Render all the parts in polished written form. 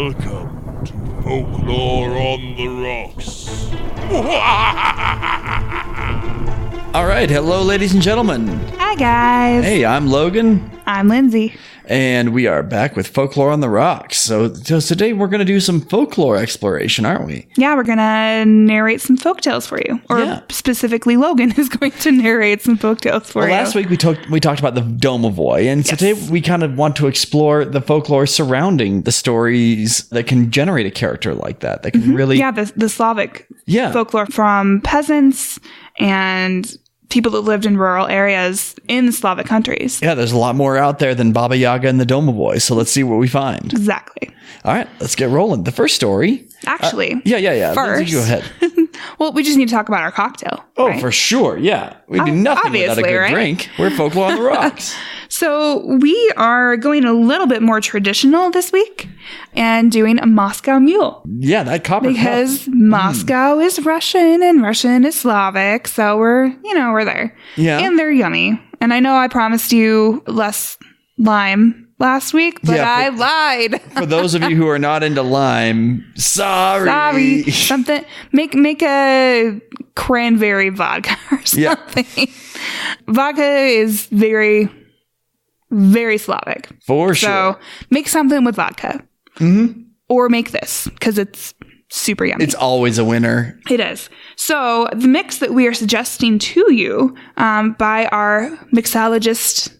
Welcome to Folklore on the Rocks. All right, hello, ladies and gentlemen. Hi, guys. Hey, I'm Logan. I'm Lindsay. And we are back with Folklore on the Rocks. So today we're going to do some folklore exploration, aren't we? Yeah, we're going to narrate some folktales for you. Or specifically, Logan is going to narrate some folktales for you. Last week we talked about the Domovoy. And today we kind of want to explore the folklore surrounding the stories that can generate a character like that. That can really... Yeah, the Slavic folklore from peasants and people that lived in rural areas in Slavic countries. Yeah, there's a lot more out there than Baba Yaga and the Domovoy, so let's see what we find. Exactly. All right, let's get rolling. The first story... Actually. Yeah. First. Go ahead. Well, we just need to talk about our cocktail. Oh, right? for sure, yeah. We'd be nothing without a good drink. We're Folklore on the Rocks. So we are going a little bit more traditional this week and doing a Moscow Mule. Yeah, that copper cup. Because Moscow is Russian and Russian is Slavic, so we're there. Yeah. And they're yummy. And I know I promised you less lime last week, but I lied. For those of you who are not into lime, sorry. Something make a cranberry vodka or something. Yeah. Vodka is very, very Slavic. For sure. So make something with vodka. Mm-hmm. Or make this, because it's super yummy. It's always a winner. It is. So the mix that we are suggesting to you by our mixologist,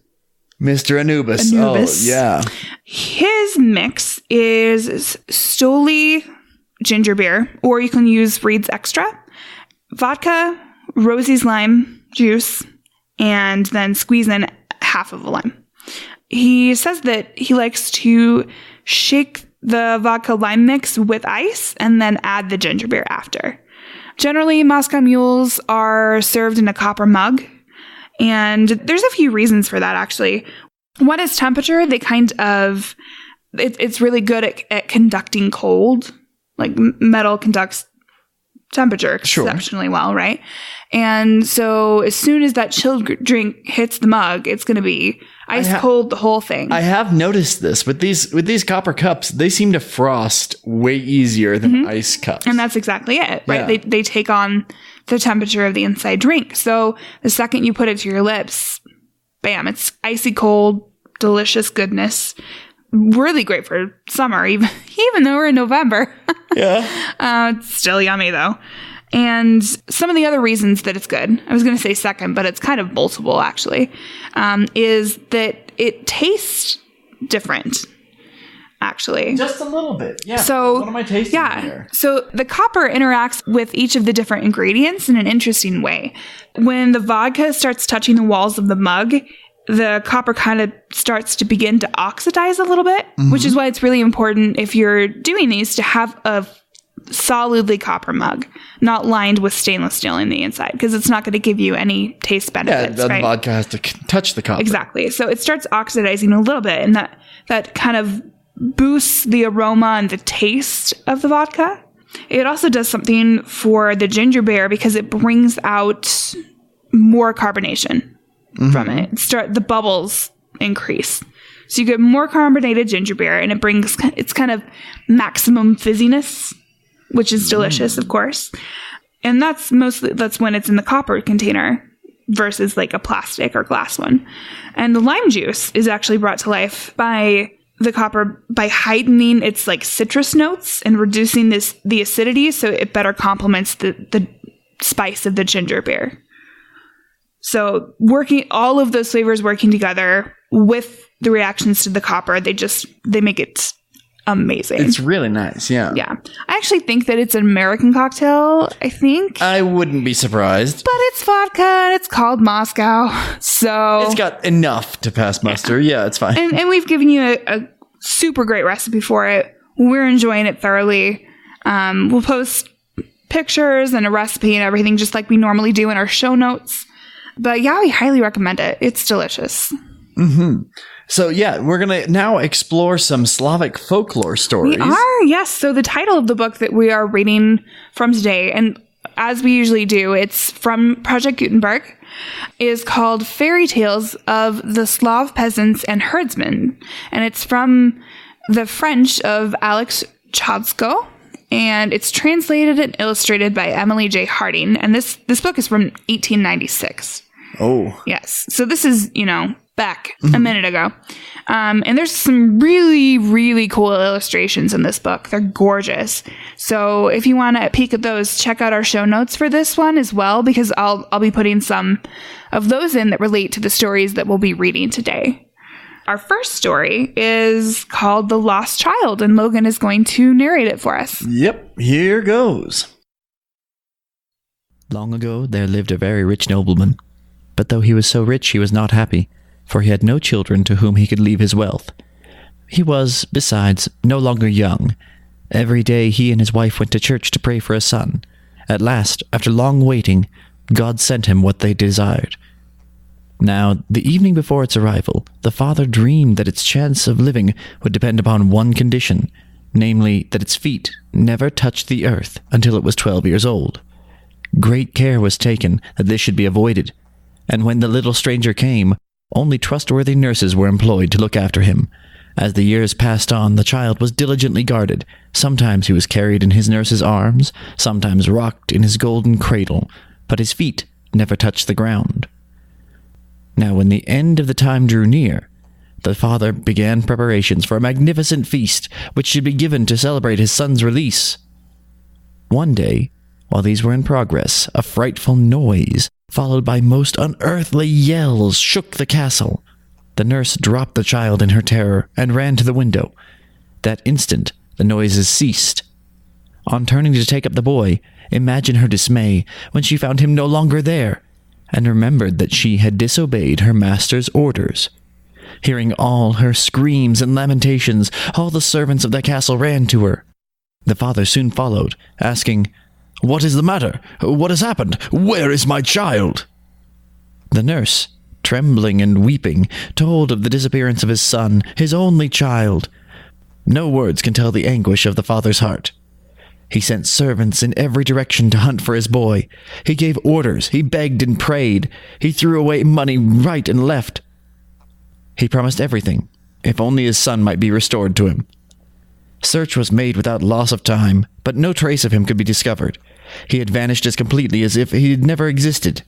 Mr. Anubis. Oh, yeah. His mix is Stoli ginger beer, or you can use Reed's Extra, vodka, Rosie's lime juice, and then squeeze in half of a lime. He says that he likes to shake the vodka lime mix with ice and then add the ginger beer after. Generally, Moscow Mules are served in a copper mug. And there's a few reasons for that, actually. One is temperature. They it's really good at conducting cold. Like metal conducts temperature exceptionally well, right? And so as soon as that chilled drink hits the mug, it's going to be ice cold, the whole thing. I have noticed this with these copper cups. They seem to frost way easier than ice cups. And that's exactly it, right? Yeah. They take on the temperature of the inside drink. So the second you put it to your lips, bam, it's icy cold, delicious goodness. Really great for summer, even though we're in November. Yeah. It's still yummy, though. And some of the other reasons that it's good, I was going to say second, but it's kind of multiple, actually, is that it tastes different, actually. Just a little bit. Yeah. So, what am I tasting here? So the copper interacts with each of the different ingredients in an interesting way. When the vodka starts touching the walls of the mug, the copper kind of starts to begin to oxidize a little bit, which is why it's really important if you're doing these to have a solidly copper mug, not lined with stainless steel in the inside, because it's not going to give you any taste benefits. Yeah, the vodka has to touch the copper. Exactly. So it starts oxidizing a little bit, and that kind of boosts the aroma and the taste of the vodka. It also does something for the ginger beer because it brings out more carbonation from it. The bubbles increase. So you get more carbonated ginger beer, and it's kind of maximum fizziness, which is delicious, of course. And that's when it's in the copper container versus like a plastic or glass one. And the lime juice is actually brought to life by the copper by heightening its like citrus notes and reducing the acidity so it better complements the spice of the ginger beer. So all of those flavors working together with the reactions to the copper, they make it amazing. It's really nice, yeah. Yeah. I actually think that it's an American cocktail, I think. I wouldn't be surprised. But it's vodka and it's called Moscow. So it's got enough to pass muster. Yeah, it's fine. And we've given you a super great recipe for it. We're enjoying it thoroughly. We'll post pictures and a recipe and everything just like we normally do in our show notes. But yeah, we highly recommend it. It's delicious. Mm-hmm. So yeah, we're going to now explore some Slavic folklore stories. We are, yes. So the title of the book that we are reading from today, and as we usually do, it's from Project Gutenberg, is called Fairy Tales of the Slav Peasants and Herdsmen. And it's from the French of Alex Chodsko, and it's translated and illustrated by Emily J. Harding. And this book is from 1896. Oh. Yes. So this is, back a minute ago. And there's some really, really cool illustrations in this book. They're gorgeous. So if you want a peek at those, check out our show notes for this one as well, because I'll be putting some of those in that relate to the stories that we'll be reading today. Our first story is called The Lost Child, and Logan is going to narrate it for us. Yep, here goes. Long ago, there lived a very rich nobleman. But though he was so rich, he was not happy, for he had no children to whom he could leave his wealth. He was, besides, no longer young. Every day he and his wife went to church to pray for a son. At last, after long waiting, God sent him what they desired. Now, the evening before its arrival, the father dreamed that its chance of living would depend upon one condition, namely, that its feet never touched the earth until it was 12 years old. Great care was taken that this should be avoided, and when the little stranger came, only trustworthy nurses were employed to look after him. As the years passed on, the child was diligently guarded. Sometimes he was carried in his nurse's arms, sometimes rocked in his golden cradle, but his feet never touched the ground. Now, when the end of the time drew near, the father began preparations for a magnificent feast, which should be given to celebrate his son's release. One day, while these were in progress, a frightful noise, followed by most unearthly yells, shook the castle. The nurse dropped the child in her terror and ran to the window. That instant, the noises ceased. On turning to take up the boy, imagine her dismay when she found him no longer there, and remembered that she had disobeyed her master's orders. Hearing all her screams and lamentations, all the servants of the castle ran to her. The father soon followed, asking, "What is the matter? What has happened? Where is my child?" The nurse, trembling and weeping, told of the disappearance of his son, his only child. No words can tell the anguish of the father's heart. He sent servants in every direction to hunt for his boy. He gave orders, he begged and prayed. He threw away money right and left. He promised everything, if only his son might be restored to him. Search was made without loss of time, but no trace of him could be discovered. He had vanished as completely as if he had never existed.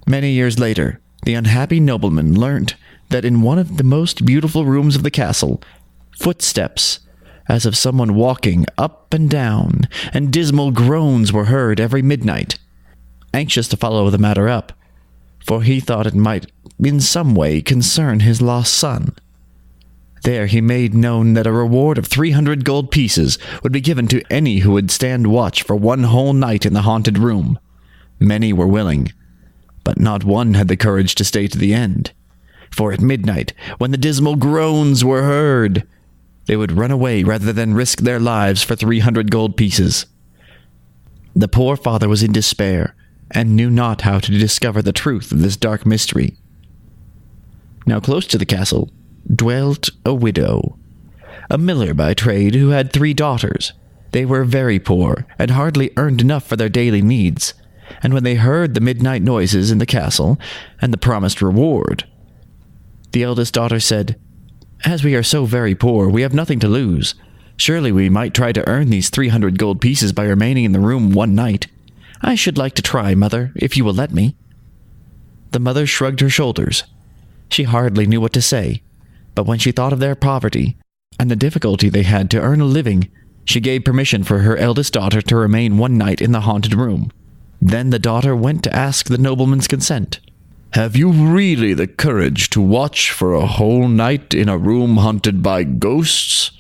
Many years later, the unhappy nobleman learnt that in one of the most beautiful rooms of the castle, footsteps, as of someone walking up and down, and dismal groans were heard every midnight. Anxious to follow the matter up, for he thought it might in some way concern his lost son. There he made known that a reward of 300 gold pieces would be given to any who would stand watch for one whole night in the haunted room. Many were willing, but not one had the courage to stay to the end. For at midnight, when the dismal groans were heard, they would run away rather than risk their lives for 300 gold pieces. The poor father was in despair, and knew not how to discover the truth of this dark mystery. Now close to the castle dwelt a widow, a miller by trade, who had 3 daughters. They were very poor, and hardly earned enough for their daily needs, and when they heard the midnight noises in the castle, and the promised reward, the eldest daughter said, "As we are so very poor, we have nothing to lose. Surely we might try to earn these 300 gold pieces by remaining in the room one night. I should like to try, mother, if you will let me." The mother shrugged her shoulders. She hardly knew what to say, but when she thought of their poverty, and the difficulty they had to earn a living, she gave permission for her eldest daughter to remain one night in the haunted room. Then the daughter went to ask the nobleman's consent. "Have you really the courage to watch for a whole night in a room haunted by ghosts?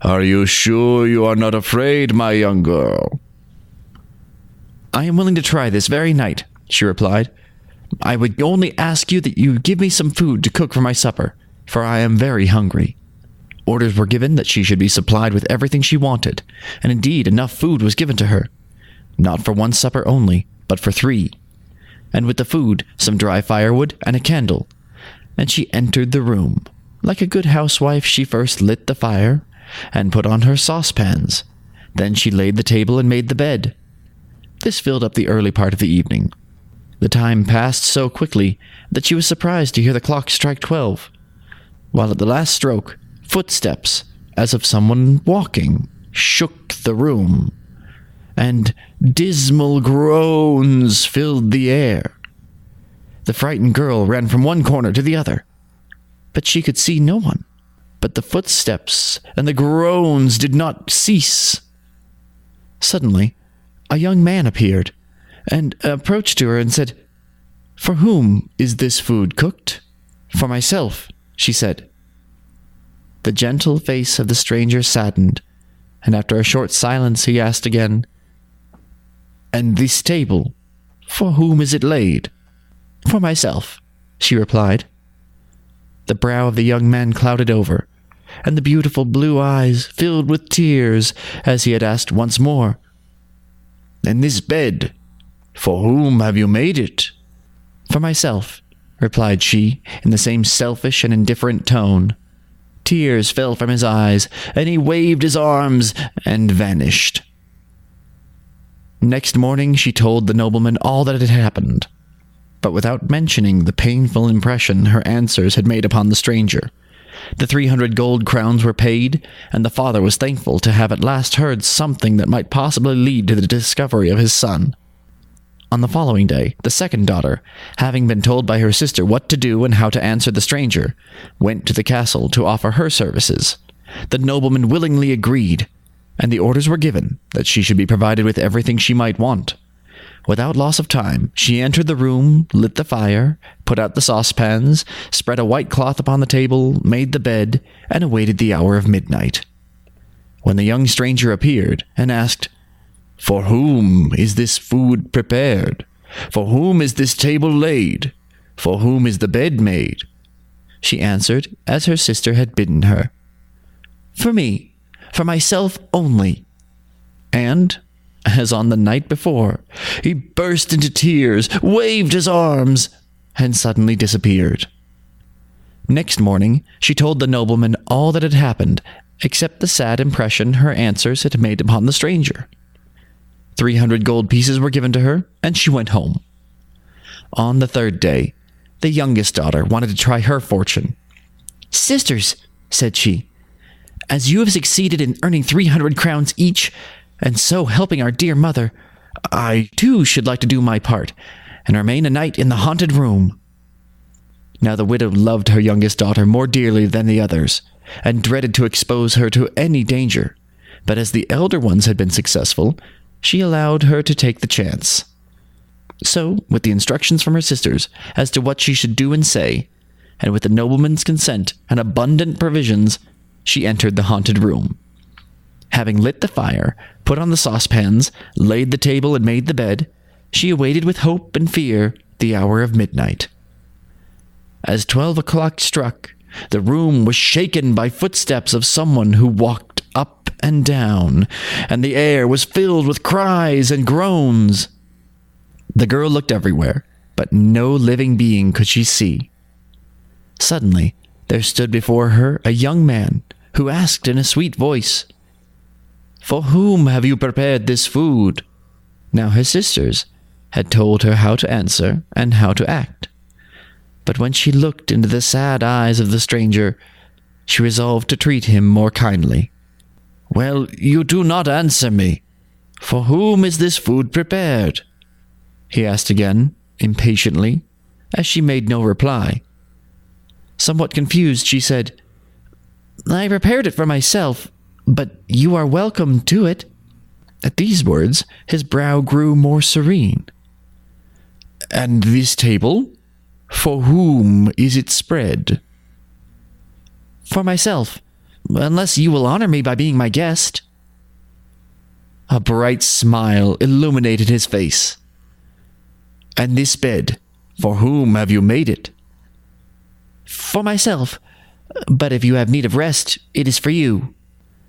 Are you sure you are not afraid, my young girl?" "I am willing to try this very night," she replied. "I would only ask you that you give me some food to cook for my supper, for I am very hungry." Orders were given that she should be supplied with everything she wanted, and indeed enough food was given to her. Not for one supper only, but for 3. And with the food, some dry firewood and a candle. And she entered the room. Like a good housewife, she first lit the fire, and put on her saucepans. Then she laid the table and made the bed. This filled up the early part of the evening. The time passed so quickly that she was surprised to hear the clock strike 12. While at the last stroke, Footsteps, as of someone walking, shook the room, and dismal groans filled the air. The frightened girl ran from one corner to the other, but she could see no one. But the footsteps and the groans did not cease. Suddenly, a young man appeared, and approached to her and said, "For whom is this food cooked?" "For myself," she said. The gentle face of the stranger saddened, and after a short silence he asked again, "And this table, for whom is it laid?" "For myself," she replied. The brow of the young man clouded over, and the beautiful blue eyes filled with tears as he had asked once more, "And this bed, for whom have you made it?" "For myself," replied she in the same selfish and indifferent tone. Tears fell from his eyes, and he waved his arms and vanished. Next morning she told the nobleman all that had happened, but without mentioning the painful impression her answers had made upon the stranger. The 300 gold crowns were paid, and the father was thankful to have at last heard something that might possibly lead to the discovery of his son. On the following day, the second daughter, having been told by her sister what to do and how to answer the stranger, went to the castle to offer her services. The nobleman willingly agreed, and the orders were given that she should be provided with everything she might want. Without loss of time, she entered the room, lit the fire, put out the saucepans, spread a white cloth upon the table, made the bed, and awaited the hour of midnight. When the young stranger appeared and asked, "For whom is this food prepared? For whom is this table laid? For whom is the bed made?" she answered as her sister had bidden her, "For me, for myself only." And, as on the night before, he burst into tears, waved his arms, and suddenly disappeared. Next morning, she told the nobleman all that had happened, except the sad impression her answers had made upon the stranger. 300 gold pieces were given to her, and she went home. On the third day, the youngest daughter wanted to try her fortune. "Sisters," said she, "as you have succeeded in earning 300 crowns each, and so helping our dear mother, I too should like to do my part, and remain a night in the haunted room." Now the widow loved her youngest daughter more dearly than the others, and dreaded to expose her to any danger, but as the elder ones had been successful, she allowed her to take the chance. So, with the instructions from her sisters as to what she should do and say, and with the nobleman's consent and abundant provisions, she entered the haunted room. Having lit the fire, put on the saucepans, laid the table and made the bed, she awaited with hope and fear the hour of midnight. As 12 o'clock struck, the room was shaken by footsteps of someone who walked up and down, and the air was filled with cries and groans. The girl looked everywhere, but no living being could she see. Suddenly, there stood before her a young man, who asked in a sweet voice, "For whom have you prepared this food?" Now her sisters had told her how to answer and how to act. But when she looked into the sad eyes of the stranger, she resolved to treat him more kindly. "Well, you do not answer me. For whom is this food prepared?" he asked again, impatiently, as she made no reply. Somewhat confused, she said, "I prepared it for myself, but you are welcome to it." At these words, his brow grew more serene. "And this table? For whom is it spread?" "For myself, unless you will honor me by being my guest." A bright smile illuminated his face. "And this bed, for whom have you made it?" "For myself, but if you have need of rest, it is for you."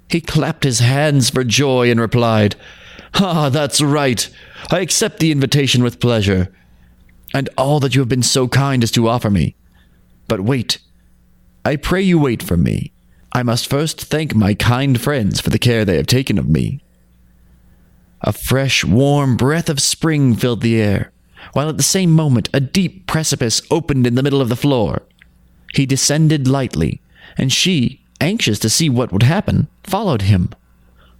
He clapped his hands for joy and replied, "Ah, that's right. I accept the invitation with pleasure, and all that you have been so kind as to offer me. But wait. I pray you wait for me. I must first thank my kind friends for the care they have taken of me." A fresh, warm breath of spring filled the air, while at the same moment a deep precipice opened in the middle of the floor. He descended lightly, and she, anxious to see what would happen, followed him,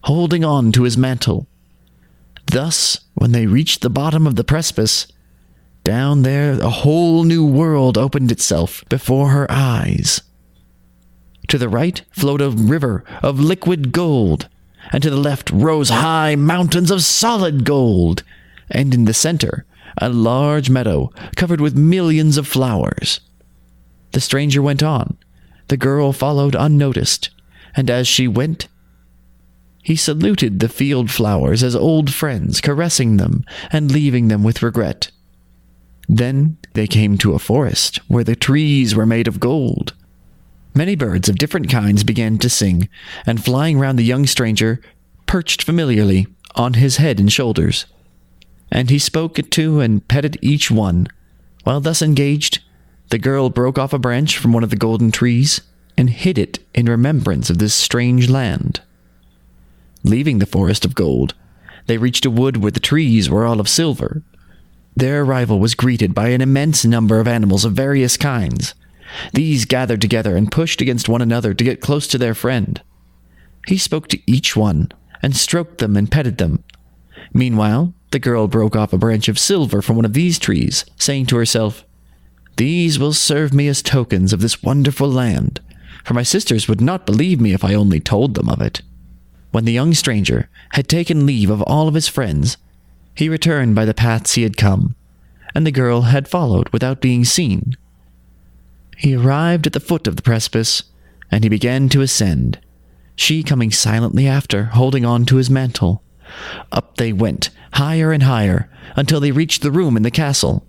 holding on to his mantle. Thus, when they reached the bottom of the precipice, down there a whole new world opened itself before her eyes. To the right flowed a river of liquid gold, and to the left rose high mountains of solid gold, and in the center a large meadow covered with millions of flowers. The stranger went on. The girl followed unnoticed, and as she went, he saluted the field flowers as old friends, caressing them and leaving them with regret. Then they came to a forest where the trees were made of gold. Many birds of different kinds began to sing, and flying round the young stranger, perched familiarly on his head and shoulders. And he spoke to and petted each one. While thus engaged, the girl broke off a branch from one of the golden trees and hid it in remembrance of this strange land. Leaving the forest of gold, they reached a wood where the trees were all of silver. Their arrival was greeted by an immense number of animals of various kinds. These gathered together and pushed against one another to get close to their friend. He spoke to each one and stroked them and petted them. Meanwhile, the girl broke off a branch of silver from one of these trees, saying to herself, "These will serve me as tokens of this wonderful land, for my sisters would not believe me if I only told them of it." When the young stranger had taken leave of all of his friends, he returned by the paths he had come, and the girl had followed without being seen. He arrived at the foot of the precipice, and he began to ascend, she coming silently after, holding on to his mantle. Up they went, higher and higher, until they reached the room in the castle.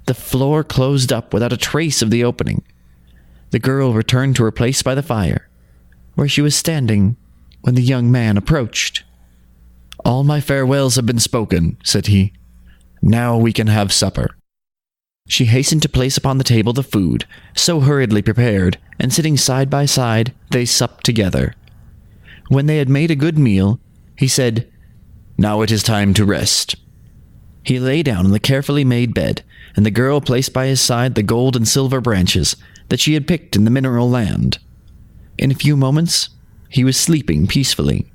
The floor closed up without a trace of the opening. The girl returned to her place by the fire, where she was standing when the young man approached. "All my farewells have been spoken," said he. "Now we can have supper." She hastened to place upon the table the food, so hurriedly prepared, and sitting side by side, they supped together. When they had made a good meal, he said, "Now it is time to rest." He lay down on the carefully made bed, and the girl placed by his side the gold and silver branches that she had picked in the mineral land. In a few moments, he was sleeping peacefully.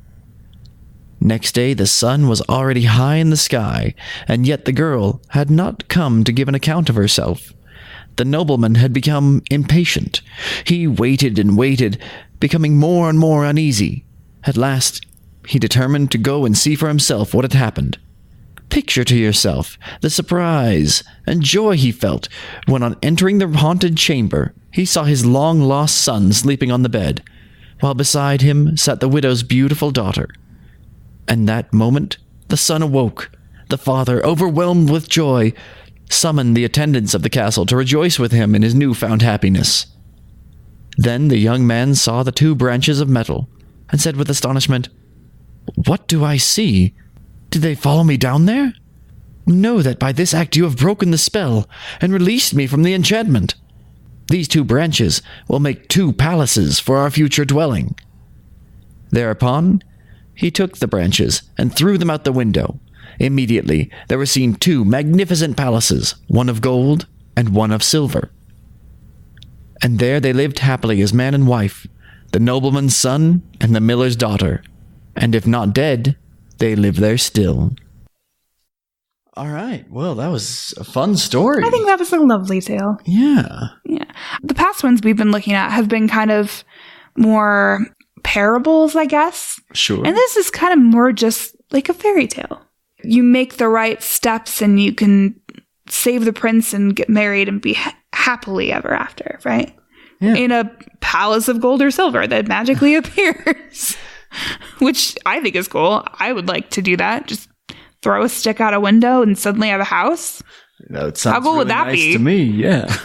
Next day the sun was already high in the sky, and yet the girl had not come to give an account of herself. The nobleman had become impatient. He waited and waited, becoming more and more uneasy. At last, he determined to go and see for himself what had happened. Picture to yourself the surprise and joy he felt when, on entering the haunted chamber, he saw his long-lost son sleeping on the bed, while beside him sat the widow's beautiful daughter. And that moment, the son awoke. The father, overwhelmed with joy, summoned the attendants of the castle to rejoice with him in his newfound happiness. Then the young man saw the 2 branches of metal, and said with astonishment, "What do I see? Did they follow me down there? Know that by this act you have broken the spell, and released me from the enchantment. These 2 branches will make 2 palaces for our future dwelling." Thereupon, he took the branches and threw them out the window. Immediately, there were seen 2 magnificent palaces, one of gold and one of silver. And there they lived happily as man and wife, the nobleman's son and the miller's daughter. And if not dead, they live there still. All right. Well, that was a fun story. I think that was a lovely tale. Yeah. Yeah. The past ones we've been looking at have been kind of more parables, I guess. Sure. And this is kind of more just like a fairy tale. You make the right steps and you can save the prince and get married and be happily ever after, right? Yeah. In a palace of gold or silver that magically appears, which I think is cool. I would like to do that. Just throw a stick out a window and suddenly have a house. That sounds How cool really would that nice be? to me, yeah.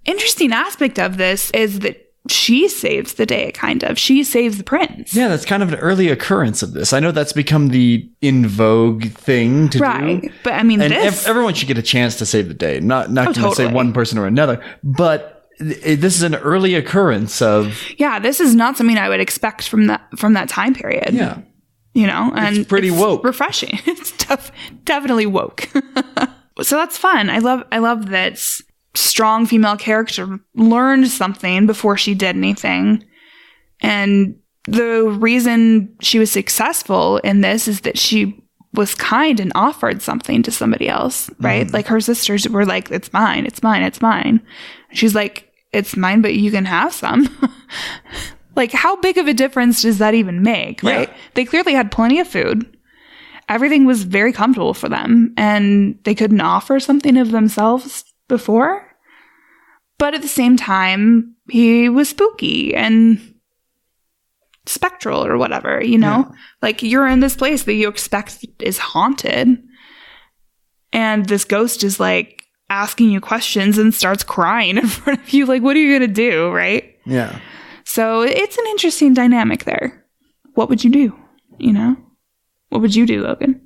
Interesting aspect of this is that she saves the day, kind of. She saves the prince. Yeah, that's kind of an early occurrence of this. I know that's become the in vogue thing to do. Right. But I mean, and this... everyone should get a chance to save the day. Not going to say totally. one person or another, but this is an early occurrence of... Yeah, this is not something I would expect from that time period. Yeah. You know, and it's pretty woke. Refreshing. It's definitely woke. So that's fun. I love that strong female character learned something before she did anything. And the reason she was successful in this is that she was kind and offered something to somebody else, right? Like her sisters were like, it's mine, it's mine, it's mine. She's like, it's mine, but you can have some. Like, how big of a difference does that even make, right? Yeah. They clearly had plenty of food. Everything was very comfortable for them, and they couldn't offer something of themselves before. But at the same time, he was spooky and spectral or whatever, you know? Yeah. Like, you're in this place that you expect is haunted, and this ghost is, like, asking you questions and starts crying in front of you. Like, what are you going to do, right? Yeah. So it's an interesting dynamic there. What would you do, you know? What would you do, Logan?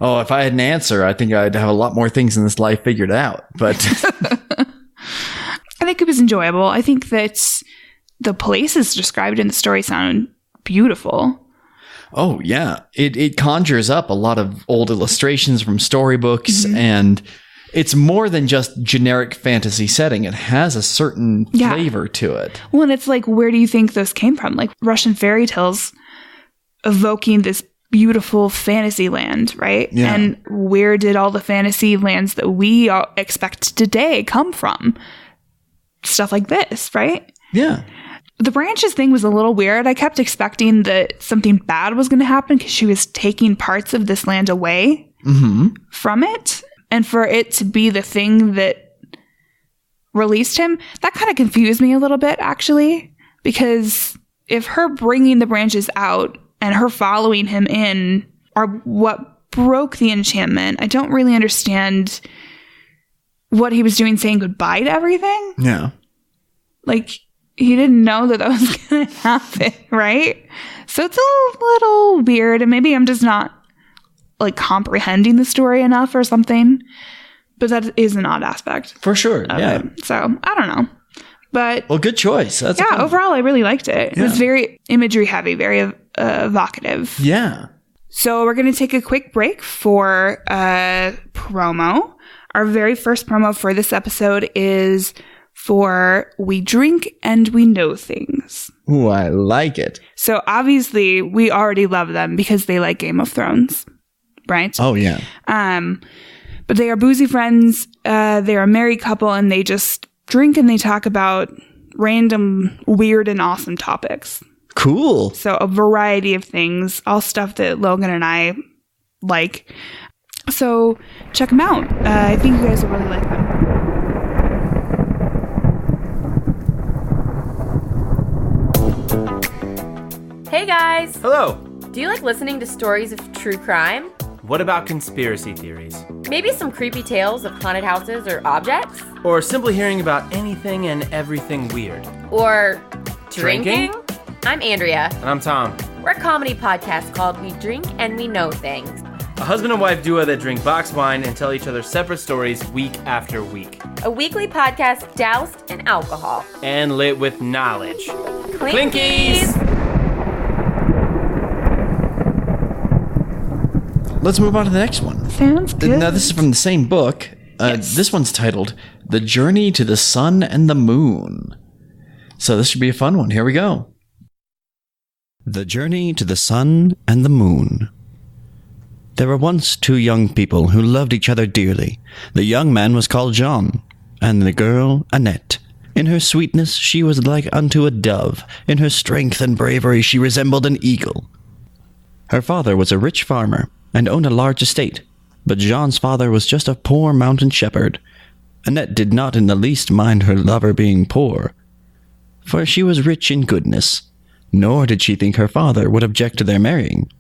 Oh, if I had an answer, I think I'd have a lot more things in this life figured out. But I think it was enjoyable. I think that the places described in the story sound beautiful. Oh, yeah. It conjures up a lot of old illustrations from storybooks, and it's more than just generic fantasy setting. It has a certain flavor to it. Well, and it's like, where do you think those came from? Like Russian fairy tales evoking this beautiful fantasy land, right? Yeah. And where did all the fantasy lands that we expect today come from? Stuff like this, right? Yeah. The branches thing was a little weird. I kept expecting that something bad was going to happen because she was taking parts of this land away from it. And for it to be the thing that released him, that kind of confused me a little bit, actually. Because if her bringing the branches out and her following him in are what broke the enchantment, I don't really understand what he was doing saying goodbye to everything. Yeah. Like, he didn't know that was going to happen, right? So it's a little weird, and maybe I'm just not, like, comprehending the story enough or something. But that is an odd aspect. For sure, yeah. So, I don't know. But well, good choice. That's overall, I really liked it. It was very imagery heavy, very evocative. Yeah. So we're going to take a quick break for promo. Our very first promo for this episode is for We Drink and We Know Things. Ooh, I like it. So obviously, we already love them because they like Game of Thrones, right? Oh, yeah. But they are boozy friends. They're a married couple, and they just drink and they talk about random, weird, and awesome topics. Cool. So a variety of things, all stuff that Logan and I like. So check them out. I think you guys will really like them. Hey guys! Hello! Do you like listening to stories of true crime? What about conspiracy theories? Maybe some creepy tales of haunted houses or objects? Or simply hearing about anything and everything weird? Or drinking? I'm Andrea. And I'm Tom. We're a comedy podcast called We Drink and We Know Things. A husband and wife duo that drink boxed wine and tell each other separate stories week after week. A weekly podcast doused in alcohol. And lit with knowledge. Clinkies! Let's move on to the next one. Sounds good. Now, this is from the same book. This one's titled The Journey to the Sun and the Moon. So this should be a fun one. Here we go. The Journey to the Sun and the Moon. There were once two young people who loved each other dearly. The young man was called Jean, and the girl Annette. In her sweetness she was like unto a dove. In her strength and bravery she resembled an eagle. Her father was a rich farmer and owned a large estate, but Jean's father was just a poor mountain shepherd. Annette did not in the least mind her lover being poor, for she was rich in goodness, nor did she think her father would object to their marrying.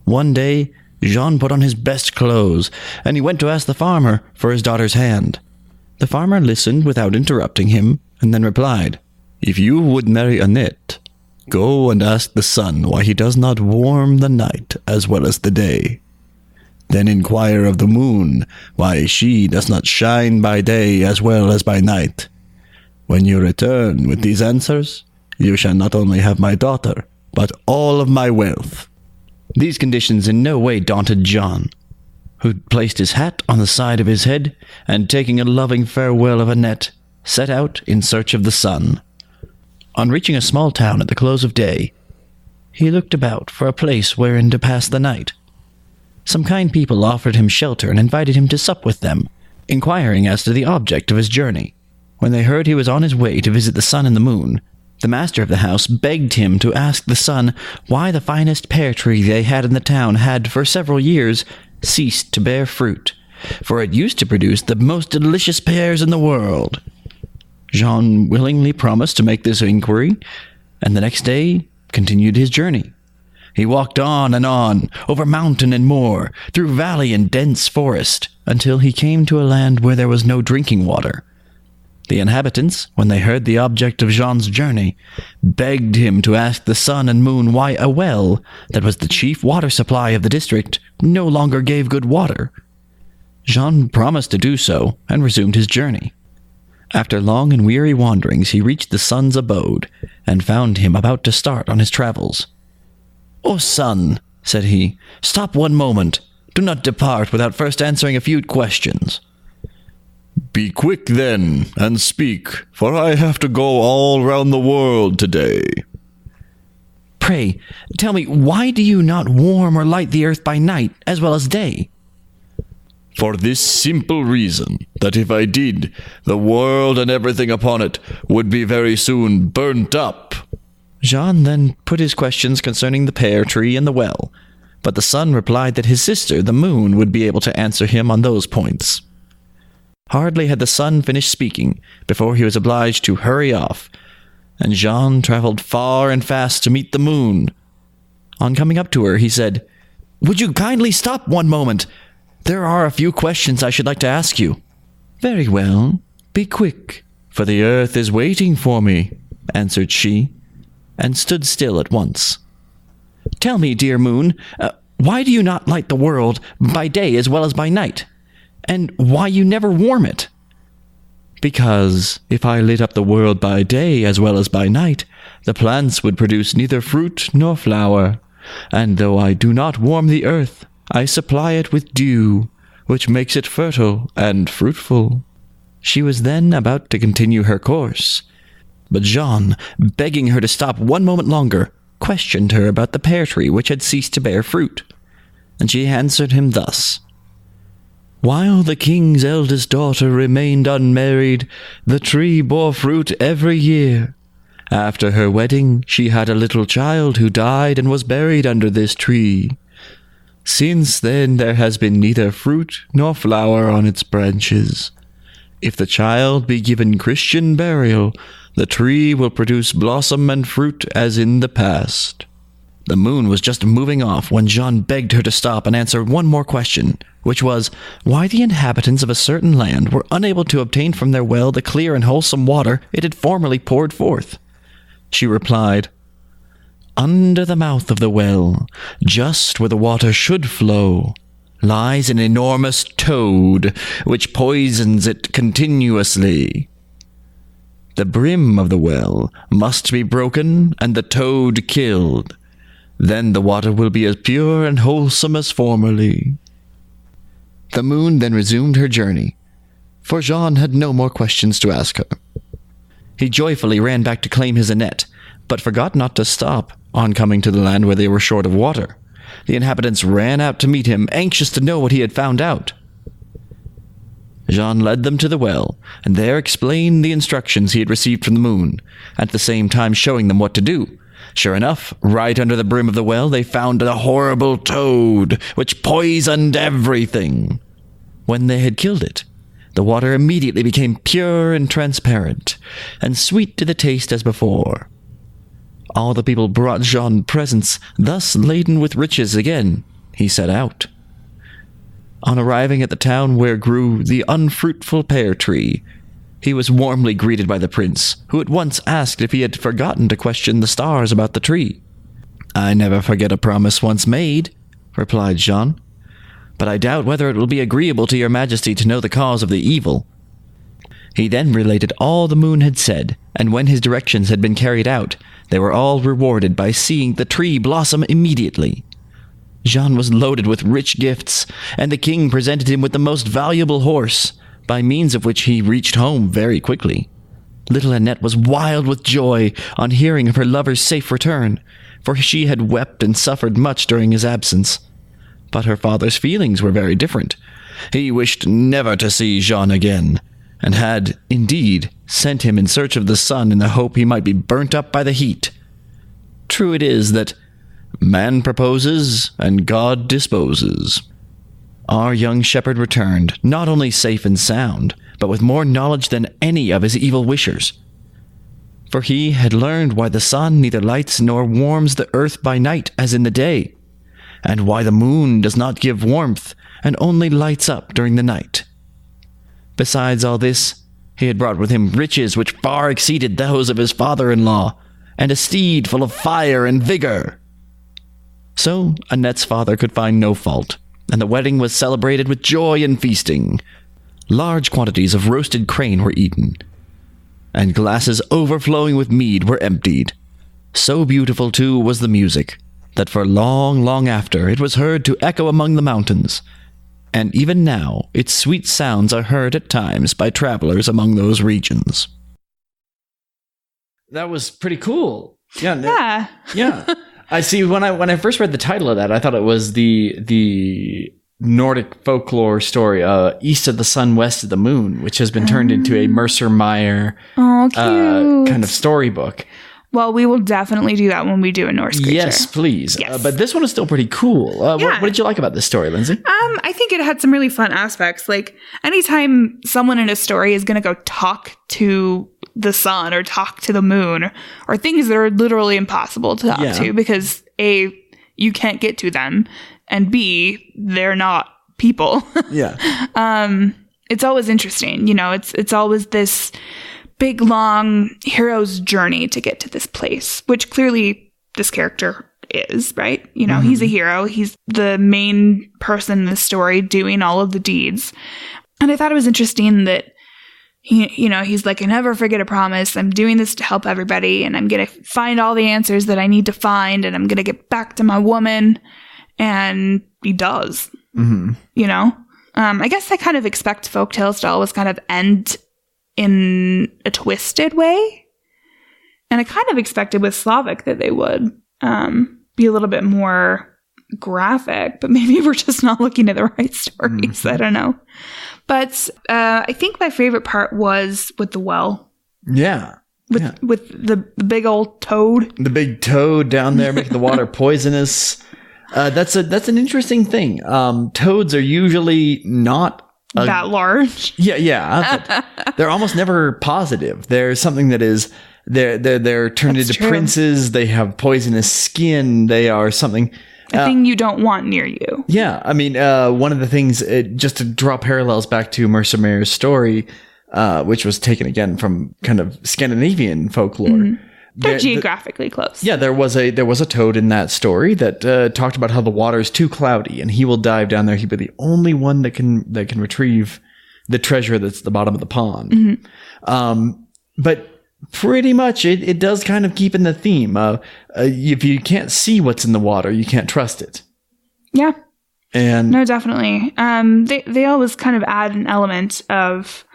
One day, Jean put on his best clothes, and he went to ask the farmer for his daughter's hand. The farmer listened without interrupting him, and then replied, "If you would marry Annette, go and ask the sun why he does not warm the night as well as the day. Then inquire of the moon why she does not shine by day as well as by night. When you return with these answers, you shall not only have my daughter, but all of my wealth." These conditions in no way daunted John, who placed his hat on the side of his head, and taking a loving farewell of Annette, set out in search of the sun. On reaching a small town at the close of day, he looked about for a place wherein to pass the night. Some kind people offered him shelter and invited him to sup with them, inquiring as to the object of his journey. When they heard he was on his way to visit the sun and the moon, the master of the house begged him to ask the sun why the finest pear tree they had in the town had for several years ceased to bear fruit, for it used to produce the most delicious pears in the world. Jean willingly promised to make this inquiry, and the next day continued his journey. He walked on, over mountain and moor, through valley and dense forest, until he came to a land where there was no drinking water. The inhabitants, when they heard the object of Jean's journey, begged him to ask the sun and moon why a well, that was the chief water supply of the district, no longer gave good water. Jean promised to do so, and resumed his journey. After long and weary wanderings, he reached the sun's abode, and found him about to start on his travels. "O sun," said he, "stop one moment. Do not depart without first answering a few questions." Be quick, then, and speak, for I have to go all round the world today. "Pray, tell me, why do you not warm or light the earth by night as well as day?" For this simple reason, that if I did, the world and everything upon it would be very soon burnt up. Jean then put his questions concerning the pear tree and the well, but the sun replied that his sister, the moon, would be able to answer him on those points. Hardly had the sun finished speaking before he was obliged to hurry off, and Jean traveled far and fast to meet the moon. On coming up to her, he said, "Would you kindly stop one moment? There are a few questions I should like to ask you." "Very well. Be quick, for the earth is waiting for me," answered she, and stood still at once. "Tell me, dear moon, why do you not light the world by day as well as by night? And why you never warm it?" "Because if I lit up the world by day as well as by night, the plants would produce neither fruit nor flower, and though I do not warm the earth, I supply it with dew, which makes it fertile and fruitful." She was then about to continue her course, but Jean, begging her to stop one moment longer, questioned her about the pear tree which had ceased to bear fruit, and she answered him thus: "While the king's eldest daughter remained unmarried, the tree bore fruit every year. After her wedding, she had a little child who died and was buried under this tree. Since then, there has been neither fruit nor flower on its branches. If the child be given Christian burial, the tree will produce blossom and fruit as in the past." The moon was just moving off when Jean begged her to stop and answer one more question, which was, why the inhabitants of a certain land were unable to obtain from their well the clear and wholesome water it had formerly poured forth. She replied, "Under the mouth of the well, just where the water should flow, lies an enormous toad, which poisons it continuously. The brim of the well must be broken and the toad killed. Then the water will be as pure and wholesome as formerly." The moon then resumed her journey, for Jean had no more questions to ask her. He joyfully ran back to claim his Annette, but forgot not to stop on coming to the land where they were short of water. The inhabitants ran out to meet him, anxious to know what he had found out. Jean led them to the well, and there explained the instructions he had received from the moon, at the same time showing them what to do. Sure enough, right under the brim of the well, they found a horrible toad, which poisoned everything. When they had killed it, the water immediately became pure and transparent, and sweet to the taste as before. All the people brought Jean presents, thus laden with riches again. He set out. On arriving at the town where grew the unfruitful pear tree, he was warmly greeted by the prince, who at once asked if he had forgotten to question the stars about the tree. "I never forget a promise once made," replied Jean, "but I doubt whether it will be agreeable to your majesty to know the cause of the evil." He then related all the moon had said, and when his directions had been carried out, they were all rewarded by seeing the tree blossom immediately. Jean was loaded with rich gifts, and the king presented him with the most valuable horse, by means of which he reached home very quickly. Little Annette was wild with joy on hearing of her lover's safe return, for she had wept and suffered much during his absence. But her father's feelings were very different. He wished never to see Jean again, and had, indeed, sent him in search of the sun in the hope he might be burnt up by the heat. True it is that man proposes and God disposes. Our young shepherd returned, not only safe and sound, but with more knowledge than any of his evil wishers. For he had learned why the sun neither lights nor warms the earth by night as in the day, and why the moon does not give warmth and only lights up during the night. Besides all this, he had brought with him riches which far exceeded those of his father-in-law, and a steed full of fire and vigor. So Annette's father could find no fault, and the wedding was celebrated with joy and feasting. Large quantities of roasted crane were eaten, and glasses overflowing with mead were emptied. So beautiful, too, was the music, that for long, long after it was heard to echo among the mountains, and even now its sweet sounds are heard at times by travelers among those regions. That was pretty cool. Yeah. Yeah. I see. When I first read the title of that, I thought it was the Nordic folklore story, East of the Sun, West of the Moon, which has been turned into a Mercer Meyer kind of storybook. Well, we will definitely do that when we do a Norse creature. Yes, please. Yes. But this one is still pretty cool. Yeah. What did you like about this story, Lindsay? I think it had some really fun aspects. Like, anytime someone in a story is going to go talk to the sun or talk to the moon or things that are literally impossible to talk to because A, you can't get to them, and B, they're not people. Yeah. It's always interesting. You know, it's always this big, long hero's journey to get to this place, which clearly this character is, right? You know, he's a hero. He's the main person in the story doing all of the deeds. And I thought it was interesting that he's like, I never forget a promise. I'm doing this to help everybody, and I'm going to find all the answers that I need to find, and I'm going to get back to my woman. And he does, you know? I guess I kind of expect folktales to always kind of end in a twisted way. And I kind of expected with Slavic that they would be a little bit more graphic, but maybe we're just not looking at the right stories. I don't know. But I think my favorite part was with the well. Yeah. With the big old toad. The big toad down there making the water poisonous. That's an interesting thing. Toads are usually not that large. Yeah. They're almost never positive. They're something that is they're turned into princes. They have poisonous skin. They are something. A thing you don't want near you. Yeah. I mean, one of the things, just to draw parallels back to Mercer Meyer's story, which was taken again from kind of Scandinavian folklore. They're geographically close. Yeah, there was a toad in that story that talked about how the water is too cloudy and he will dive down there. He'll be the only one that can retrieve the treasure that's at the bottom of the pond. But pretty much it does kind of keep in the theme. If you can't see what's in the water, you can't trust it. Yeah. And no, definitely. They always kind of add an element of,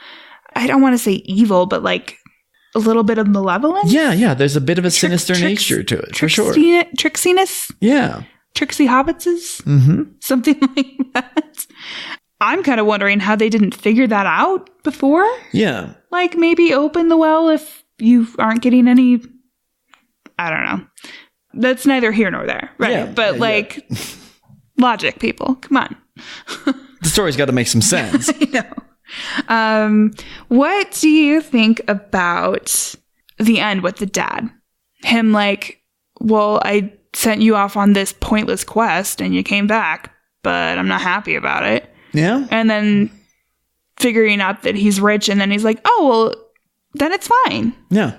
I don't want to say evil, but like a little bit of malevolence. Yeah. There's a bit of a sinister nature to it, for sure. Tricksiness. Yeah. Tricksy hobbitses. Something like that. I'm kind of wondering how they didn't figure that out before. Yeah. Like maybe open the well if you aren't getting any, I don't know. That's neither here nor there. Right. Yeah, but logic, people. Come on. The story's got to make some sense. I know. What do you think about the end with the dad? Him like, well, I sent you off on this pointless quest and you came back, but I'm not happy about it. Yeah. And then figuring out that he's rich, and then he's like, oh, well, then it's fine. Yeah.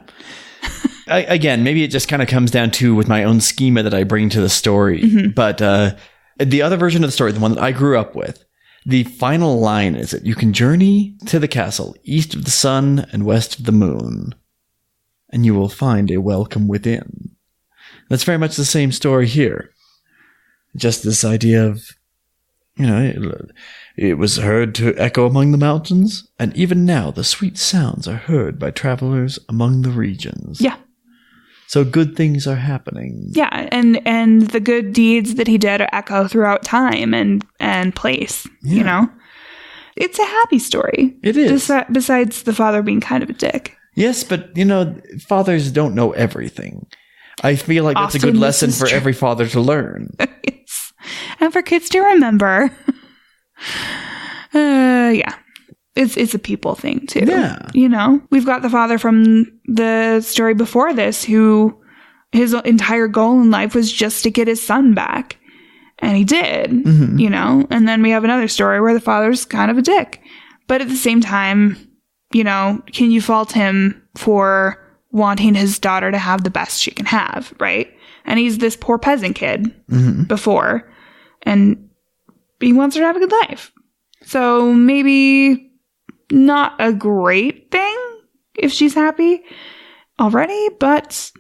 Again, maybe it just kind of comes down to with my own schema that I bring to the story. But the other version of the story, the one that I grew up with, the final line is that you can journey to the castle east of the sun and west of the moon, and you will find a welcome within. That's very much the same story here. Just this idea of, It was heard to echo among the mountains, and even now the sweet sounds are heard by travelers among the regions. Yeah. So good things are happening. Yeah, and the good deeds that he did echo throughout time and place, you know? It's a happy story. It is. Besides the father being kind of a dick. Yes, but, you know, fathers don't know everything. I feel like that's a good lesson for every father to learn. Yes. And for kids to remember. Yeah. It's a people thing, too. Yeah. You know? We've got the father from the story before this who his entire goal in life was just to get his son back. And he did, you know? And then we have another story where the father's kind of a dick. But at the same time, you know, can you fault him for wanting his daughter to have the best she can have, right? And he's this poor peasant kid before. And he wants her to have a good life. So maybe not a great thing if she's happy already, but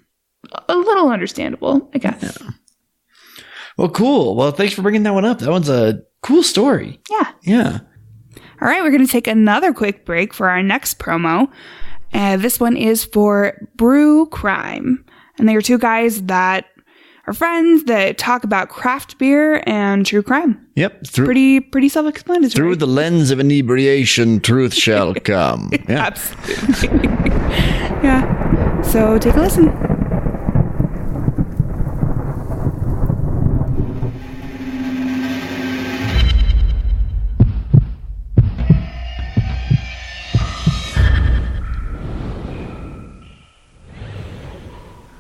a little understandable, I guess. Yeah. Well, cool. Well, thanks for bringing that one up. That one's a cool story. Yeah. Yeah. All right, we're going to take another quick break for our next promo. This one is for Brew Crime. And they are two guys that are friends that talk about craft beer and true crime. Yep. Pretty self-explanatory. Through the lens of inebriation, truth shall come. Yeah. Absolutely. Yeah. So take a listen.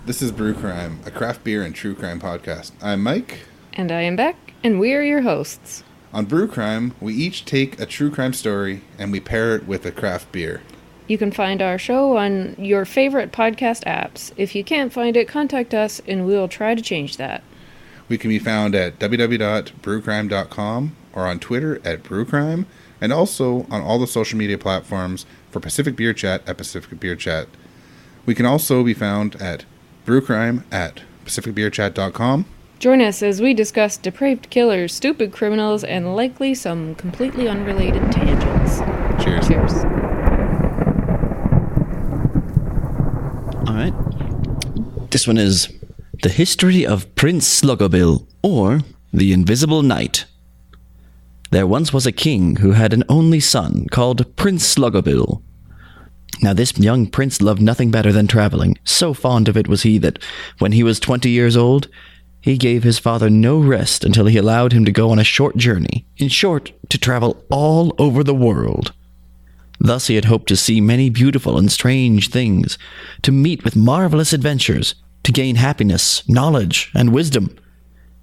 This is Brew Crime, a craft beer and true crime podcast. I'm Mike. And I am Beck, and we are your hosts. On Brew Crime, we each take a true crime story and we pair it with a craft beer. You can find our show on your favorite podcast apps. If you can't find it, contact us and we'll try to change that. We can be found at www.brewcrime.com or on Twitter at brewcrime, and also on all the social media platforms for Pacific Beer Chat at Pacific Beer Chat. We can also be found at brewcrime at pacificbeerchat.com. Join us as we discuss depraved killers, stupid criminals, and likely some completely unrelated tangents. Cheers. Cheers. All right. This one is The History of Prince Slugobyl, or The Invisible Knight. There once was a king who had an only son called Prince Slugobyl. Now this young prince loved nothing better than traveling. So fond of it was he that, when he was 20 years old, he gave his father no rest until he allowed him to go on a short journey. In short, to travel all over the world. Thus he had hoped to see many beautiful and strange things, to meet with marvelous adventures, to gain happiness, knowledge, and wisdom,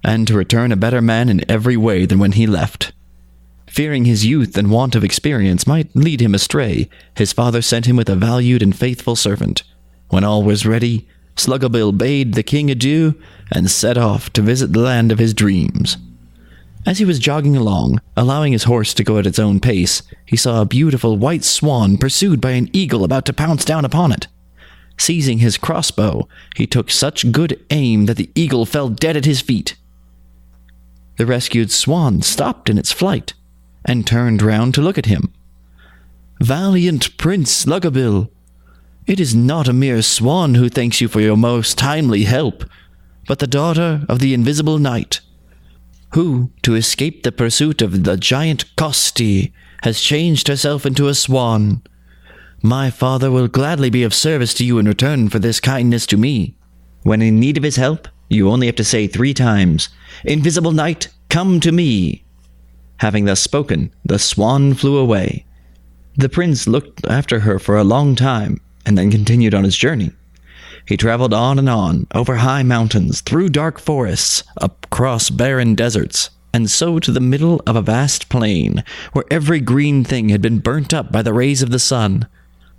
and to return a better man in every way than when he left. Fearing his youth and want of experience might lead him astray, his father sent him with a valued and faithful servant. When all was ready, Slugobyl bade the king adieu and set off to visit the land of his dreams. As he was jogging along, allowing his horse to go at its own pace, he saw a beautiful white swan pursued by an eagle about to pounce down upon it. Seizing his crossbow, he took such good aim that the eagle fell dead at his feet. The rescued swan stopped in its flight and turned round to look at him. "Valiant Prince Slugobyl, it is not a mere swan who thanks you for your most timely help, but the daughter of the Invisible Knight, who, to escape the pursuit of the giant Kosti, has changed herself into a swan. My father will gladly be of service to you in return for this kindness to me. When in need of his help, you only have to say 3 times, 'Invisible Knight, come to me.'" Having thus spoken, the swan flew away. The prince looked after her for a long time, and then continued on his journey. He traveled on and on, over high mountains, through dark forests, across barren deserts, and so to the middle of a vast plain, where every green thing had been burnt up by the rays of the sun.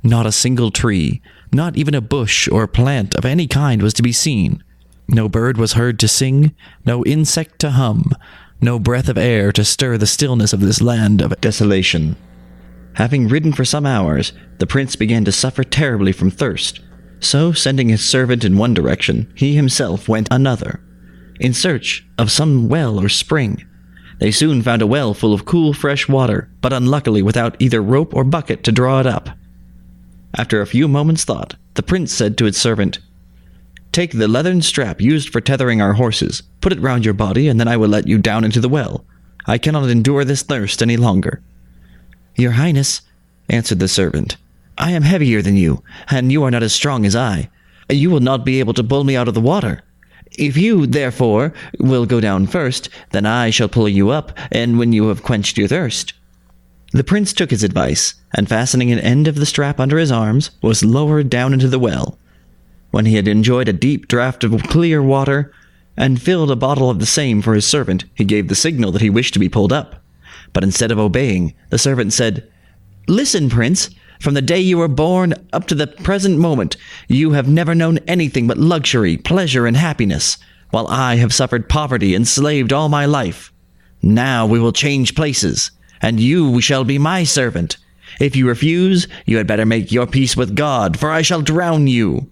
Not a single tree, not even a bush or plant of any kind was to be seen. No bird was heard to sing, no insect to hum, no breath of air to stir the stillness of this land of desolation. Having ridden for some hours, the prince began to suffer terribly from thirst. So, sending his servant in one direction, he himself went another, in search of some well or spring. They soon found a well full of cool, fresh water, but unluckily without either rope or bucket to draw it up. After a few moments' thought, the prince said to his servant, "Take the leathern strap used for tethering our horses, put it round your body, and then I will let you down into the well. I cannot endure this thirst any longer." "Your Highness," answered the servant, "I am heavier than you, and you are not as strong as I. You will not be able to pull me out of the water. If you, therefore, will go down first, then I shall pull you up, and when you have quenched your thirst." The prince took his advice, and fastening an end of the strap under his arms, was lowered down into the well. When he had enjoyed a deep draught of clear water, and filled a bottle of the same for his servant, he gave the signal that he wished to be pulled up. But instead of obeying, the servant said, "Listen, prince. From the day you were born up to the present moment, you have never known anything but luxury, pleasure, and happiness, while I have suffered poverty and slaved all my life. Now we will change places, and you shall be my servant. If you refuse, you had better make your peace with God, for I shall drown you."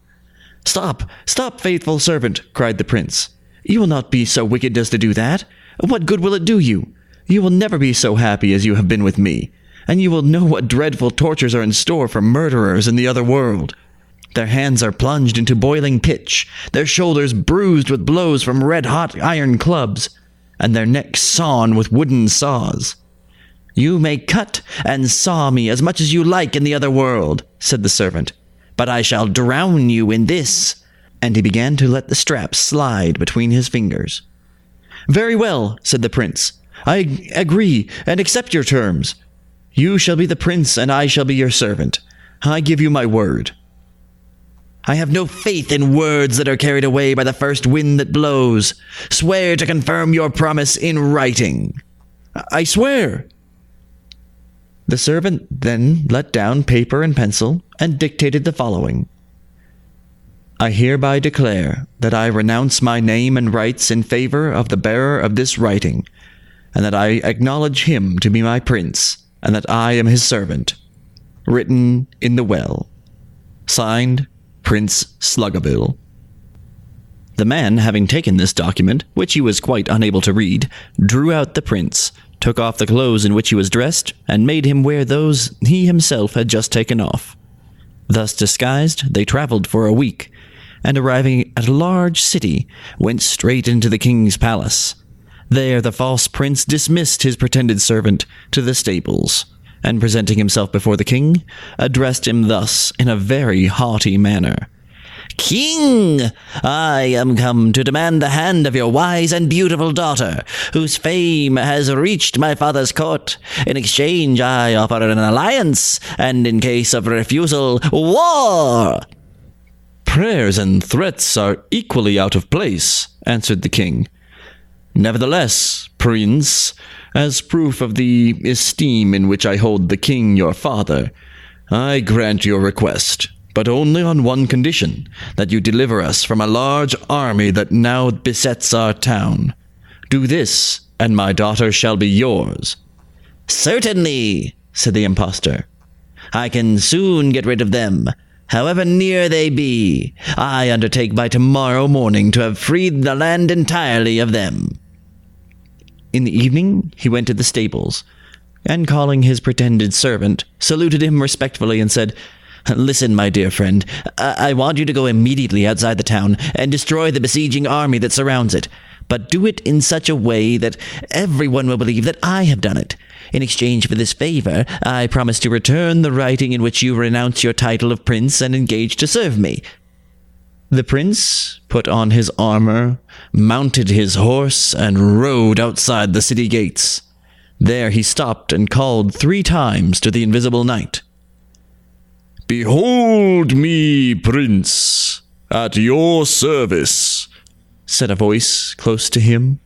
"Stop, stop, faithful servant," cried the prince. "You will not be so wicked as to do that. What good will it do you? You will never be so happy as you have been with me, and you will know what dreadful tortures are in store for murderers in the other world. Their hands are plunged into boiling pitch, their shoulders bruised with blows from red-hot iron clubs, and their necks sawn with wooden saws. You may cut and saw me as much as you like in the other world," said the servant, "but I shall drown you in this." And he began to let the strap slide between his fingers. "Very well," said the prince. "I agree and accept your terms. You shall be the prince, and I shall be your servant. I give you my word." "I have no faith in words that are carried away by the first wind that blows. Swear to confirm your promise in writing." "I swear." The servant then let down paper and pencil and dictated the following. "I hereby declare that I renounce my name and rights in favor of the bearer of this writing, and that I acknowledge him to be my prince, and that I am his servant. Written in the well. Signed, Prince Slugobyl." The man, having taken this document, which he was quite unable to read, drew out the prince, took off the clothes in which he was dressed, and made him wear those he himself had just taken off. Thus disguised, they traveled for a week, and arriving at a large city, went straight into the king's palace. There the false prince dismissed his pretended servant to the stables, and presenting himself before the king, addressed him thus in a very haughty manner. "King, I am come to demand the hand of your wise and beautiful daughter, whose fame has reached my father's court. In exchange, I offer an alliance, and in case of refusal, war." "Prayers and threats are equally out of place," answered the king. "Nevertheless, prince, as proof of the esteem in which I hold the king your father, I grant your request, but only on one condition, that you deliver us from a large army that now besets our town. Do this, and my daughter shall be yours." "Certainly," said the impostor. "I can soon get rid of them, however near they be. I undertake by tomorrow morning to have freed the land entirely of them." In the evening he went to the stables, and calling his pretended servant, saluted him respectfully and said, "Listen, my dear friend, I want you to go immediately outside the town and destroy the besieging army that surrounds it, but do it in such a way that everyone will believe that I have done it. In exchange for this favor, I promise to return the writing in which you renounce your title of prince and engage to serve me." The prince put on his armor, mounted his horse, and rode outside the city gates. There he stopped and called 3 times to the invisible knight. "Behold me, prince, at your service," said a voice close to him.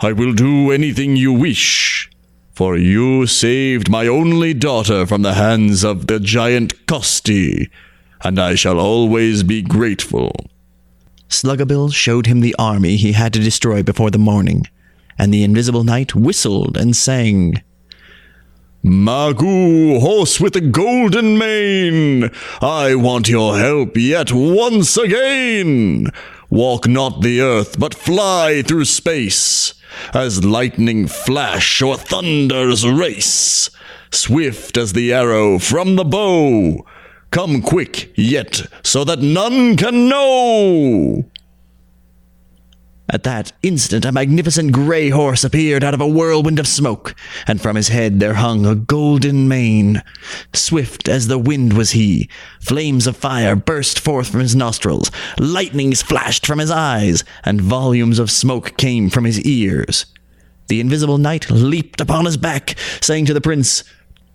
"I will do anything you wish, for you saved my only daughter from the hands of the giant Kosti, and I shall always be grateful." Slugobyl showed him the army he had to destroy before the morning, and the invisible knight whistled and sang, "Magoo, horse with a golden mane, I want your help yet once again. Walk not the earth, but fly through space. as lightning flash or thunder's race, swift as the arrow from the bow. Come quick, yet so that none can know. At that instant, a magnificent grey horse appeared out of a whirlwind of smoke, and from his head there hung a golden mane. Swift as the wind was he. Flames of fire burst forth from his nostrils, lightnings flashed from his eyes, and volumes of smoke came from his ears. The invisible knight leaped upon his back, saying to the prince,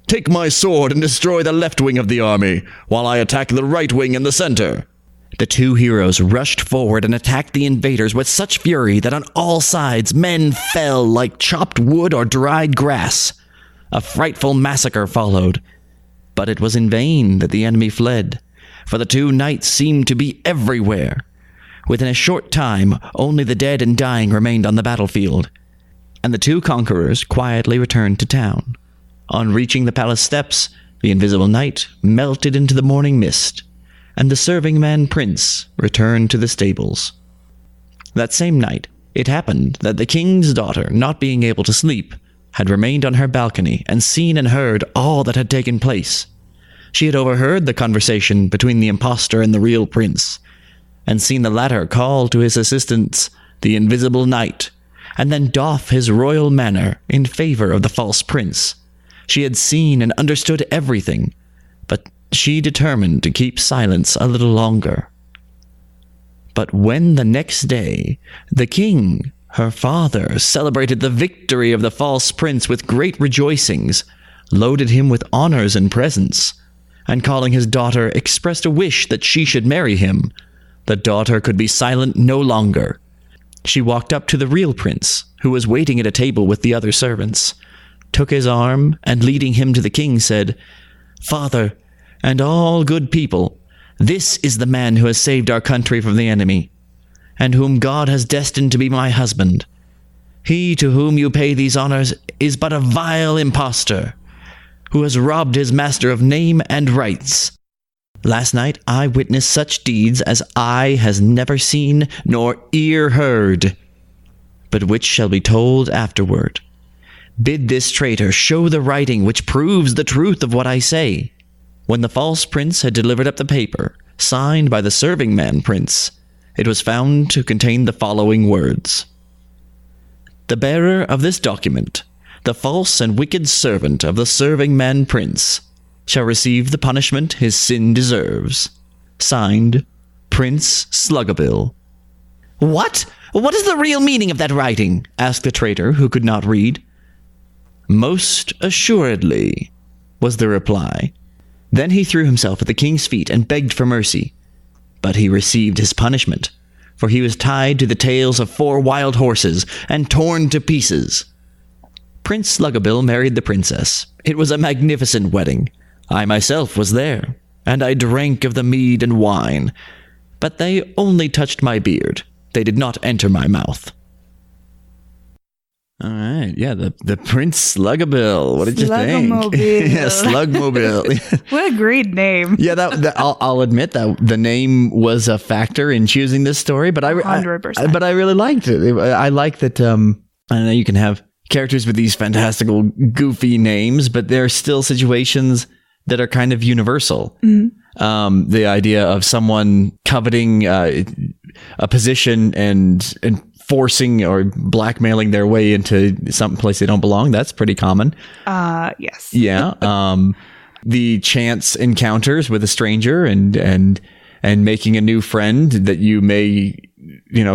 "Take my sword and destroy the left wing of the army, while I attack the right wing and the center." The two heroes rushed forward and attacked the invaders with such fury that on all sides men fell like chopped wood or dried grass. A frightful massacre followed, but it was in vain that the enemy fled, for the two knights seemed to be everywhere. Within a short time, only the dead and dying remained on the battlefield, and the two conquerors quietly returned to town. On reaching the palace steps, the invisible knight melted into the morning mist, and the serving man prince returned to the stables. That same night, it happened that the king's daughter, not being able to sleep, had remained on her balcony and seen and heard all that had taken place. She had overheard the conversation between the impostor and the real prince, and seen the latter call to his assistance the invisible knight, and then doff his royal manner in favor of the false prince. She had seen and understood everything, but she determined to keep silence a little longer. But when the next day the king, her father, celebrated the victory of the false prince with great rejoicings, loaded him with honors and presents, and calling his daughter expressed a wish that she should marry him, the daughter could be silent no longer. She walked up to the real prince, who was waiting at a table with the other servants, took his arm, and leading him to the king said, "Father, and all good people, this is the man who has saved our country from the enemy, and whom God has destined to be my husband. He to whom you pay these honors is but a vile impostor, who has robbed his master of name and rights. Last night I witnessed such deeds as eye has never seen nor ear heard, but which shall be told afterward. Bid this traitor show the writing which proves the truth of what I say." When the false prince had delivered up the paper, signed by the serving man prince, it was found to contain the following words: "The bearer of this document, the false and wicked servant of the serving man prince, shall receive the punishment his sin deserves. Signed, Prince Slugobyl." "What? What is the real meaning of that writing?" asked the traitor, who could not read. "Most assuredly," was the reply. Then he threw himself at the king's feet and begged for mercy. But he received his punishment, for he was tied to the tails of 4 wild horses and torn to pieces. Prince Slugobyl married the princess. It was a magnificent wedding. I myself was there, and I drank of the mead and wine, but they only touched my beard. They did not enter my mouth. All right, yeah, the Prince Slugobyl. What did you think? Yeah, Slugmobile. What a great name. Yeah, I'll admit that the name was a factor in choosing this story, but I 100%. But I really liked it. I like that. I know you can have characters with these fantastical, goofy names, but there are still situations that are kind of universal. Mm-hmm. The idea of someone coveting a position and forcing or blackmailing their way into some place they don't belong. That's pretty common. Yes. Yeah. The chance encounters with a stranger and making a new friend that you may,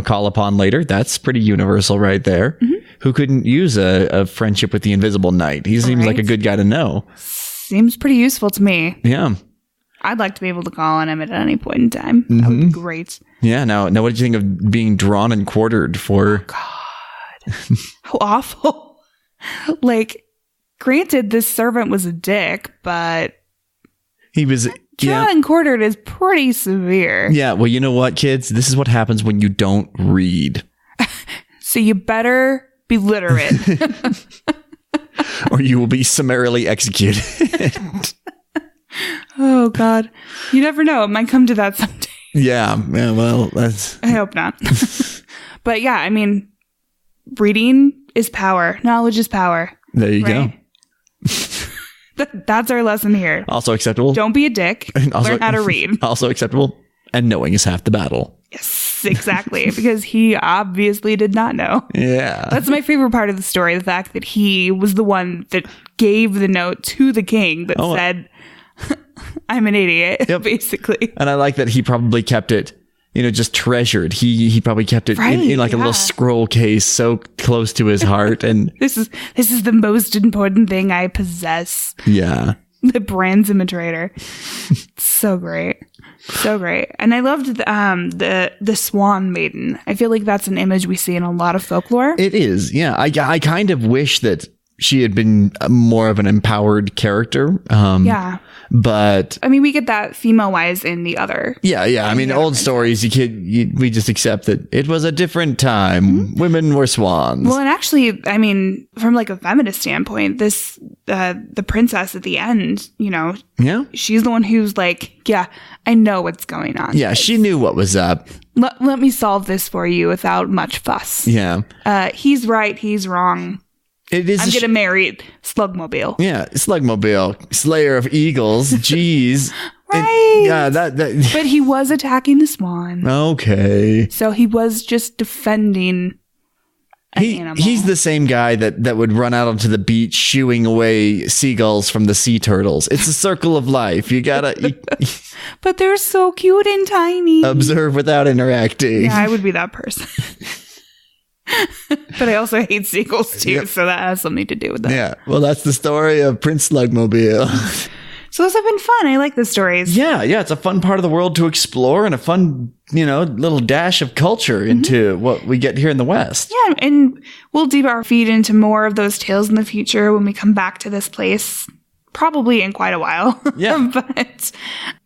call upon later. That's pretty universal right there. Mm-hmm. Who couldn't use a friendship with the invisible knight? He seems like a good guy to know. Seems pretty useful to me. Yeah. I'd like to be able to call on him at any point in time. Mm-hmm. That would be great. Yeah. Now, what did you think of being drawn and quartered for? Oh, God. How awful. Granted, this servant was a dick, but he was drawn and quartered is pretty severe. Yeah. Well, you know what, kids? This is what happens when you don't read. So you better be literate. Or you will be summarily executed. Oh, God. You never know. It might come to that someday. Yeah, well, that's... I hope not. But yeah, I mean, reading is power. Knowledge is power. There you Right? That's our lesson here. go. Also acceptable. Don't be a dick. Also- Learn how to read. Also acceptable. And knowing is half the battle. Yes, exactly. Because he obviously did not know. Yeah. That's my favorite part of the story. The fact that he was the one that gave the note to the king that said, I'm an idiot, Yep. basically. And I like that he probably kept it, just treasured. He probably kept it in like a little scroll case so close to his heart. And This is the most important thing I possess. yeah. The Brands imitator. So great. So great. And I loved the swan maiden. I feel like that's an image we see in a lot of folklore. It is. Yeah. I kind of wish that she had been more of an empowered character. Yeah. But I mean, we get that female-wise in the other. yeah. I mean, old stories, we just accept that it was a different time. Women were swans. Well, and actually, I mean, from like a feminist standpoint, this the princess at the end, yeah. she's the one who's like, yeah, I know what's going on. Yeah. She knew what was up. Let me solve this for you without much fuss. Yeah. He's right. He's wrong. It is. I'm going to marry Slugmobile. Yeah. Slugmobile, Slayer of Eagles. Jeez. Right. Yeah. That. But he was attacking the swan. Okay. So he was just defending an animal. He's the same guy that would run out onto the beach shooing away seagulls from the sea turtles. It's a circle of life. You gotta But they're so cute and tiny. observe without interacting. Yeah, I would be that person. But I also hate seagulls too, so that has something to do with that. Yeah. Well, that's the story of Prince Slugmobile. So those have been fun. I like the stories. Yeah. It's a fun part of the world to explore and a fun, little dash of culture into what we get here in the West. Yeah, and we'll deep our feet into more of those tales in the future when we come back to this place. Probably in quite a while. Yeah. But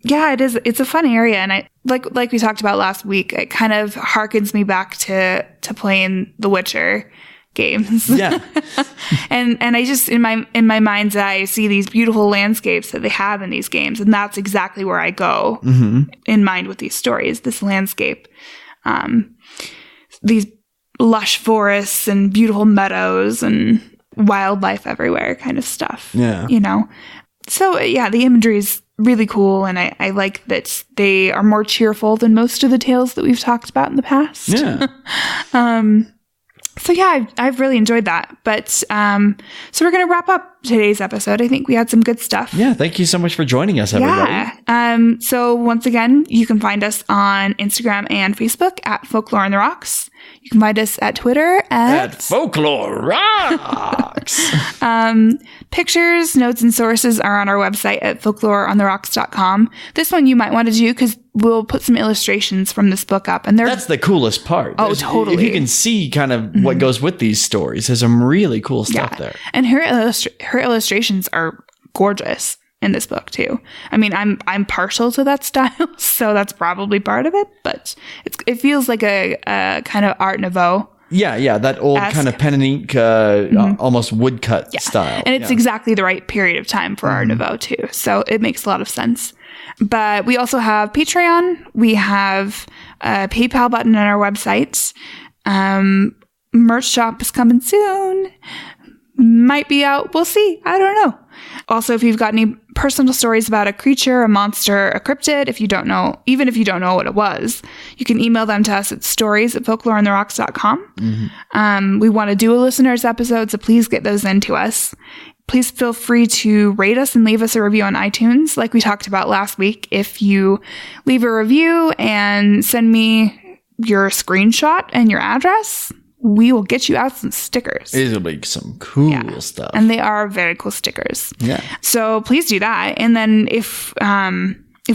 yeah, it is. It's a fun area. And I like we talked about last week, it kind of harkens me back to playing The Witcher games. Yeah. and I just in my mind's eye I see these beautiful landscapes that they have in these games, and that's exactly where I go in mind with these stories. This landscape, these lush forests and beautiful meadows and wildlife everywhere kind of stuff. Yeah. So yeah, the imagery is really cool, and I like that they are more cheerful than most of the tales that we've talked about in the past. Yeah. So yeah, I've really enjoyed that. But so we're gonna wrap up today's episode. I think we had some good stuff. Yeah. Thank you so much for joining us, everybody. Yeah. So once again, you can find us on Instagram and Facebook at Folklore on the Rocks. You can find us at Twitter At Folklore Rocks. Pictures, notes, and sources are on our website at folkloreontherocks.com. This one you might want to do because we'll put some illustrations from this book up, and That's the coolest part. Oh, totally. If you can see kind of what goes with these stories, there's some really cool stuff there. And her illustrations are gorgeous in this book too. I mean, I'm partial to that style, so that's probably part of it. But it feels like a kind of Art Nouveau. Yeah, that old kind of pen and ink, almost woodcut style. And it's exactly the right period of time for Art Nouveau too. So it makes a lot of sense. But we also have Patreon. We have a PayPal button on our website. Merch shop is coming soon. Might be out. We'll see. I don't know. Also, if you've got any personal stories about a creature, a monster, a cryptid, even if you don't know what it was, you can email them to us at stories@folkloreontherocks.com. We want to do a listener's episode, so please get those into us. Please feel free to rate us and leave us a review on iTunes, like we talked about last week. If you leave a review and send me your screenshot and your address, we will get you out some stickers. It'll be some cool stuff. And they are very cool stickers. Yeah. So please do that. And then if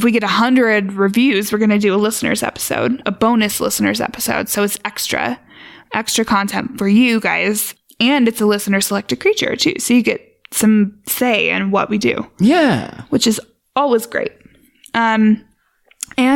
we get 100 reviews, we're going to do a listener's episode, a bonus listener's episode. So it's extra content for you guys. And it's a listener selected creature too. So you get some say in what we do. Yeah. Which is always great. And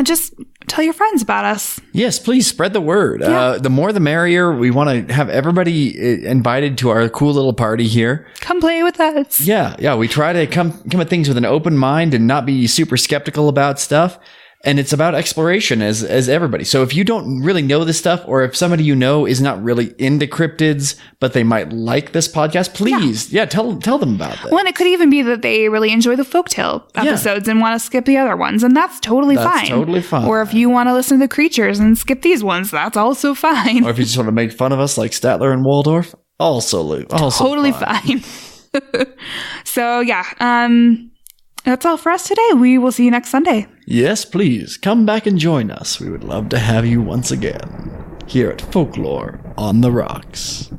just tell your friends about us. Yes, please spread the word. Yeah. The more the merrier. We want to have everybody invited to our cool little party here. Come play with us. Yeah. We try to come at things with an open mind and not be super skeptical about stuff. And it's about exploration as everybody. So if you don't really know this stuff, or if somebody you know is not really into cryptids, but they might like this podcast, please, tell them about that. Well, and it could even be that they really enjoy the folktale episodes and want to skip the other ones, and that's totally fine. Totally fine. Or if you want to listen to the creatures and skip these ones, that's also fine. Or if you just want to make fun of us like Statler and Waldorf, also totally fine. So that's all for us today. We will see you next Sunday. Yes, please. Come back and join us. We would love to have you once again here at Folklore on the Rocks.